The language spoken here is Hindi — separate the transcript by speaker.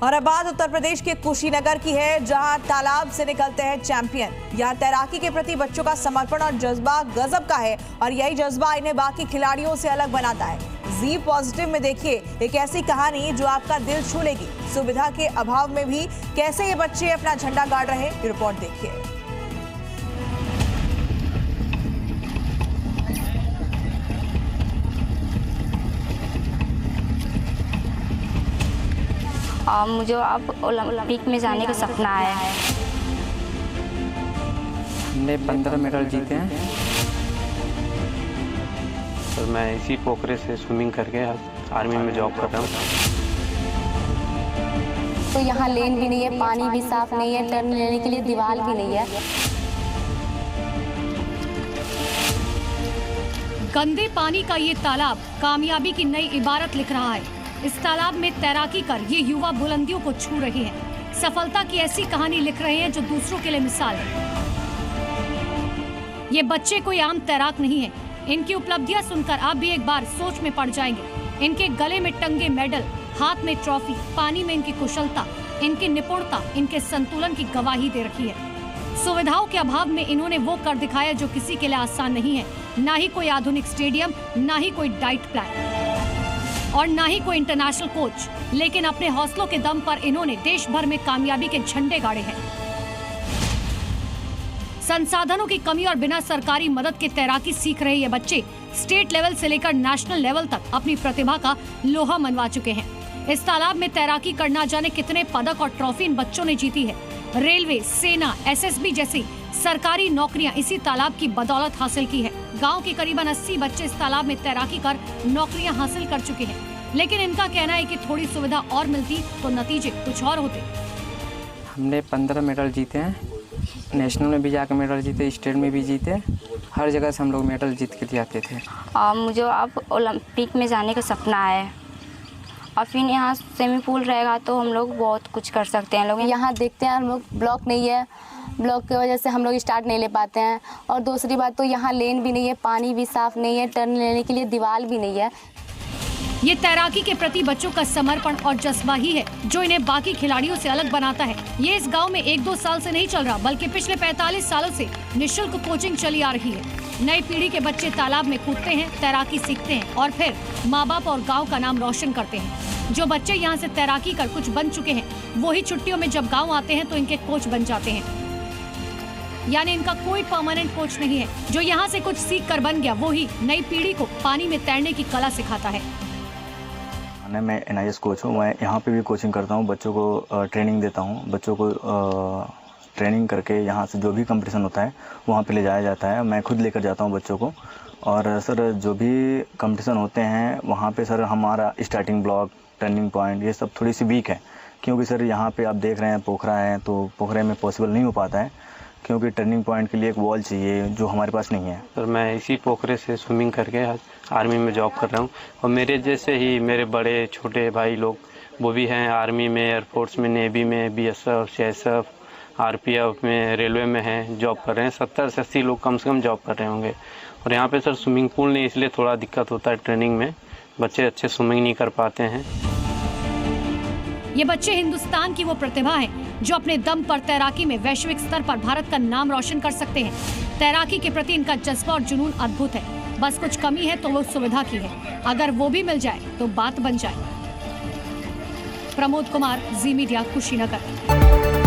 Speaker 1: और अब बात उत्तर प्रदेश के कुशीनगर की है, जहां तालाब से निकलते हैं चैंपियन। यहां तैराकी के प्रति बच्चों का समर्पण और जज्बा गजब का है और यही जज्बा इन्हें बाकी खिलाड़ियों से अलग बनाता है। जी पॉजिटिव में देखिए एक ऐसी कहानी जो आपका दिल छू लेगी। सुविधा के अभाव में भी कैसे ये बच्चे अपना झंडा गाड़ रहे, ये रिपोर्ट देखिए।
Speaker 2: मुझे अब ओलंपिक में जाने का सपना है।
Speaker 3: हमने 15 मेडल जीते हैं।
Speaker 4: तो मैं इसी पोखरे से स्विमिंग करके आर्मी में जॉब कर रहा हूँ।
Speaker 2: तो यहाँ लेन भी नहीं है, पानी भी साफ नहीं है, टर्न लेने के लिए दीवार भी नहीं है।
Speaker 5: गंदे पानी का ये तालाब कामयाबी की नई इबारत लिख रहा है। इस तालाब में तैराकी कर ये युवा बुलंदियों को छू रहे हैं। सफलता की ऐसी कहानी लिख रहे हैं जो दूसरों के लिए मिसाल है। ये बच्चे कोई आम तैराक नहीं है। इनकी उपलब्धियां सुनकर आप भी एक बार सोच में पड़ जाएंगे। इनके गले में टंगे मेडल, हाथ में ट्रॉफी, पानी में इनकी कुशलता, इनकी निपुणता, इनके संतुलन की गवाही दे रखी है। सुविधाओं के अभाव में इन्होंने वो कर दिखाया जो किसी के लिए आसान नहीं है। ना ही कोई आधुनिक स्टेडियम, ना ही कोई डाइट प्लान और ना ही कोई इंटरनेशनल कोच, लेकिन अपने हौसलों के दम पर इन्होंने देश भर में कामयाबी के झंडे गाड़े हैं। संसाधनों की कमी और बिना सरकारी मदद के तैराकी सीख रहे ये बच्चे स्टेट लेवल से लेकर नेशनल लेवल तक अपनी प्रतिभा का लोहा मनवा चुके हैं। इस तालाब में तैराकी कर ना जाने कितने पदक और ट्रॉफी इन बच्चों ने जीती है। रेलवे, सेना, एसएसबी जैसी सरकारी नौकरियां इसी तालाब की बदौलत हासिल की है। गांव के करीबन 80 बच्चे इस तालाब में तैराकी कर नौकरियां हासिल कर चुके हैं, लेकिन इनका कहना है कि थोड़ी सुविधा और मिलती तो नतीजे कुछ और होते।
Speaker 3: हमने 15 मेडल जीते हैं। नेशनल में भी जाकर मेडल जीते, स्टेट में भी जीते, हर जगह से हम लोग मेडल जीत के जाते थे।
Speaker 2: मुझे अब ओलंपिक में जाने का सपना है और फिर यहाँ स्विमिंग पूल रहेगा तो हम लोग बहुत कुछ कर सकते हैं। लोग यहाँ देखते हैं, हम लोग ब्लॉक नहीं है, ब्लॉक की वजह से हम लोग स्टार्ट नहीं ले पाते हैं। और दूसरी बात तो यहाँ लेन भी नहीं है, पानी भी साफ नहीं है, टर्न लेने के लिए दीवार भी नहीं है।
Speaker 5: ये तैराकी के प्रति बच्चों का समर्पण और जज्बा ही है जो इन्हें बाकी खिलाड़ियों से अलग बनाता है। ये इस गांव में 1-2 साल से नहीं चल रहा, बल्कि पिछले 45 सालों से निःशुल्क कोचिंग चली आ रही है। नई पीढ़ी के बच्चे तालाब में कूदते हैं, तैराकी सीखते हैं और फिर माँ बाप और गाँव का नाम रोशन करते हैं। जो बच्चे यहाँ से तैराकी कर कुछ बन चुके हैं, वही छुट्टियों में जब गाँव आते हैं तो इनके कोच बन जाते हैं। यानी इनका कोई परमानेंट कोच नहीं है। जो यहाँ से कुछ सीख कर बन गया, वो ही नई पीढ़ी को पानी में तैरने की कला सिखाता है।
Speaker 6: मैं NIS कोच हूँ। मैं यहाँ पे भी कोचिंग करता हूँ, बच्चों को ट्रेनिंग देता हूँ। बच्चों को ट्रेनिंग करके यहाँ से जो भी कंपटीशन होता है वहाँ पे ले जाया जाता है। मैं खुद लेकर जाता हूँ बच्चों को। और सर जो भी कंपटीशन होते हैं वहाँ पे सर हमारा स्टार्टिंग ब्लॉक, टर्निंग पॉइंट ये सब थोड़ी सी वीक है, क्योंकि सर यहाँ पे आप देख रहे हैं पोखरा है, तो पोखरे में पॉसिबल नहीं हो पाता है, क्योंकि टर्निंग पॉइंट के लिए एक वॉल चाहिए जो हमारे पास नहीं है।
Speaker 4: सर मैं इसी पोखरे से स्विमिंग करके आर्मी में जॉब कर रहा हूँ और मेरे जैसे ही मेरे बड़े छोटे भाई लोग वो भी हैं आर्मी में, एयरफोर्स में, नेवी में, BSF, CSF, RPF में, रेलवे में हैं, जॉब कर रहे हैं। 70 से 80 लोग कम से कम जॉब कर रहे होंगे। और यहाँ पे सर स्विमिंग पूल नहीं, इसलिए थोड़ा दिक्कत होता है ट्रेनिंग में, बच्चे अच्छे स्विमिंग नहीं कर पाते हैं।
Speaker 5: ये बच्चे हिंदुस्तान की वो प्रतिभा है जो अपने दम पर तैराकी में वैश्विक स्तर पर भारत का नाम रोशन कर सकते हैं। तैराकी के प्रति इनका जज्बा और जुनून अद्भुत है। बस कुछ कमी है तो वो सुविधा की है। अगर वो भी मिल जाए तो बात बन जाए। प्रमोद कुमार, जी मीडिया, कुशीनगर।